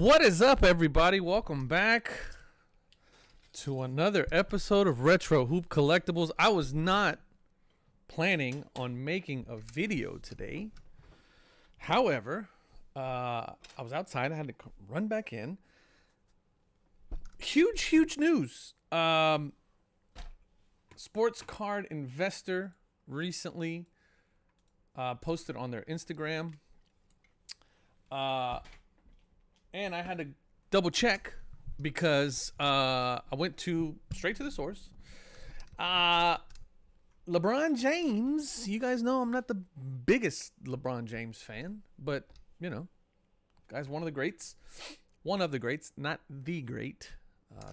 What is up, everybody? Welcome back to another episode of Retro Hoop Collectibles. I was not planning on making a video today. However, I was outside. I had to run back in. Huge news. Sports Card Investor recently posted on their Instagram. And I had to double check because I went straight to the source. LeBron James, you guys know I'm not the biggest LeBron James fan, but, you know, guy's one of the greats. One of the greats, not the great.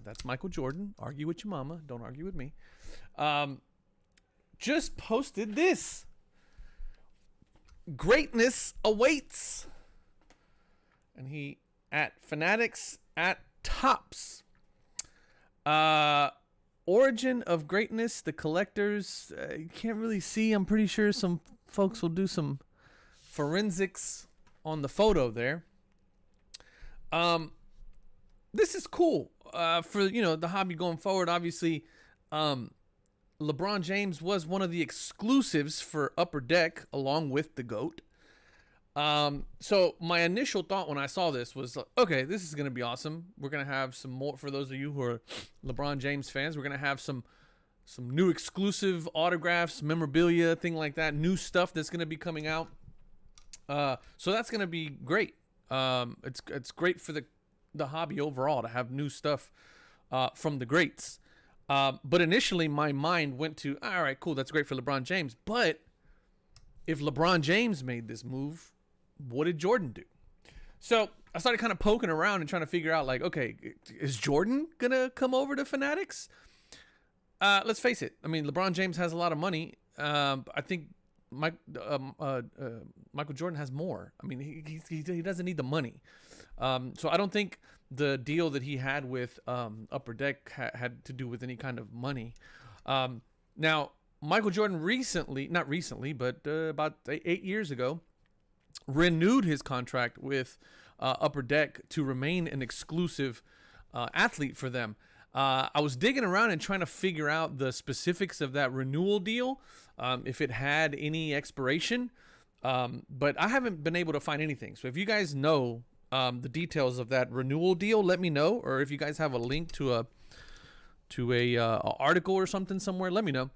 That's Michael Jordan. Argue with your mama. Don't argue with me. Just posted this. Greatness awaits. And he... at Fanatics Topps. Origin of Greatness, the collectors. You can't really see. I'm pretty sure some folks will do some forensics on the photo there. This is cool for, you know, the hobby going forward. Obviously, LeBron James was one of the exclusives for Upper Deck along with the GOAT. So my initial thought when I saw this was, okay, this is going to be awesome. We're going to have some more, for those of you who are LeBron James fans, we're going to have some new exclusive autographs, memorabilia, thing like that, new stuff that's going to be coming out. So that's going to be great. It's great for the hobby overall to have new stuff, from the greats. But initially my mind went to, all right, cool. That's great for LeBron James. But if LeBron James made this move, what did Jordan do? So I started kind of poking around and trying to figure out, like, okay, is Jordan going to come over to Fanatics? Let's face it. I mean, LeBron James has a lot of money. I think Michael Jordan has more. I mean, he doesn't need the money. So I don't think the deal that he had with Upper Deck had to do with any kind of money. Now, Michael Jordan not recently, but about 8 years ago, renewed his contract with Upper Deck to remain an exclusive athlete for them. I was digging around and trying to figure out the specifics of that renewal deal, if it had any expiration, but I haven't been able to find anything. So if you guys know the details of that renewal deal, let me know. Or if you guys have a link to a article or something somewhere, let me know.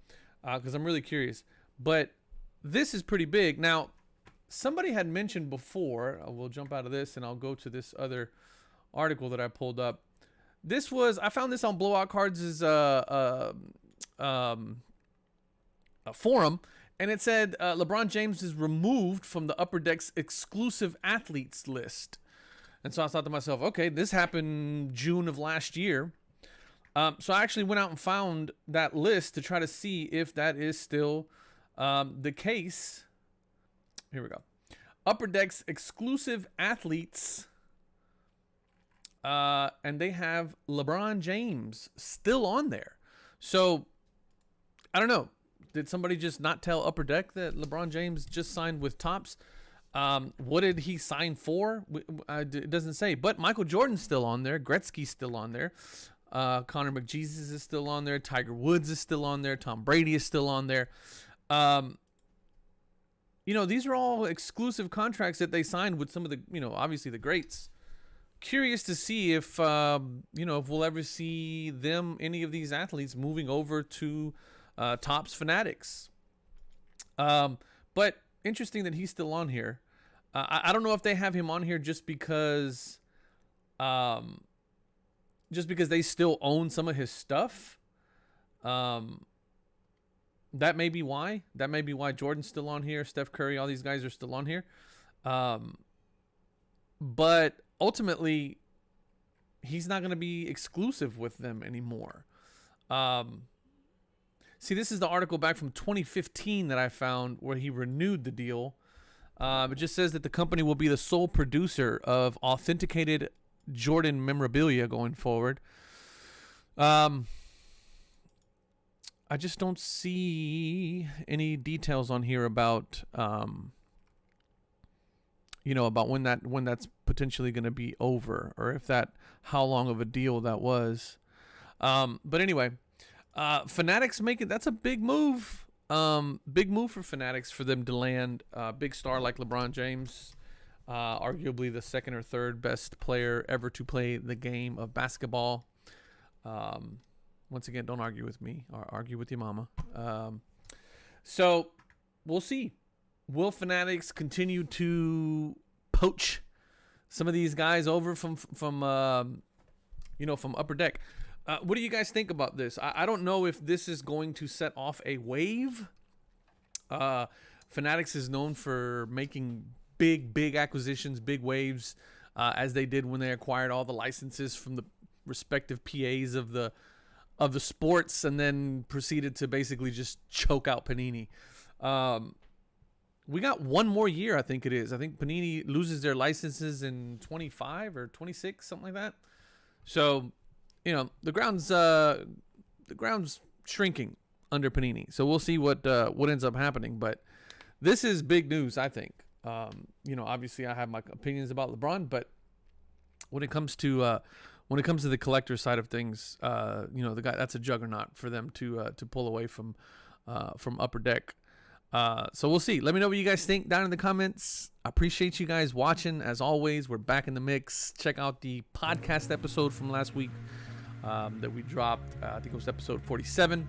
Because I'm really curious. But this is pretty big. Now, somebody had mentioned before, we'll jump out of this and I'll go to this other article that I pulled up. I found this on Blowout Cards' a forum, and it said LeBron James is removed from the Upper Deck's exclusive athletes list. And so I thought to myself, okay, this happened June of last year. So I actually went out and found that list to try to see if that is still the case. Here we go. Upper Deck's exclusive athletes. And they have LeBron James still on there. So, I don't know. Did somebody just not tell Upper Deck that LeBron James just signed with Topps? What did he sign for? It doesn't say. But Michael Jordan's still on there. Gretzky's still on there. Connor McJesus is still on there. Tiger Woods is still on there. Tom Brady is still on there. You know, these are all exclusive contracts that they signed with some of the, you know, obviously the greats. Curious to see if, you know, if we'll ever see any of these athletes moving over to Topps Fanatics. But interesting that he's still on here. I don't know if they have him on here just because they still own some of his stuff. That may be why. That may be why Jordan's still on here. Steph Curry, all these guys are still on here. But ultimately, he's not going to be exclusive with them anymore. See, this is the article back from 2015 that I found where he renewed the deal. It just says that the company will be the sole producer of authenticated Jordan memorabilia going forward. I just don't see any details on here about about when that's potentially going to be over, or if how long of a deal that was. But anyway, Fanatics that's a big move. Big move for Fanatics, for them to land a big star like LeBron James, arguably the second or third best player ever to play the game of basketball. Once again, don't argue with me, or argue with your mama. So we'll see. Will Fanatics continue to poach some of these guys over from Upper Deck? What do you guys think about this? I don't know if this is going to set off a wave. Fanatics is known for making big acquisitions, big waves, as they did when they acquired all the licenses from the respective PAs of the sports, and then proceeded to basically just choke out Panini. We got one more year, I think it is. I think Panini loses their licenses in 25 or 26, something like that. So, the ground's shrinking under Panini. So we'll see what ends up happening. But this is big news, I think. Obviously I have my opinions about LeBron, but when it comes to the collector side of things, the guy, that's a juggernaut for them to pull away from Upper Deck. So we'll see. Let me know what you guys think down in the comments. I appreciate you guys watching. As always, we're back in the mix. Check out the podcast episode from last week that we dropped. I think it was episode 47.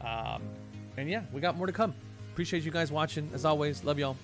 And yeah, we got more to come. Appreciate you guys watching. As always, love y'all.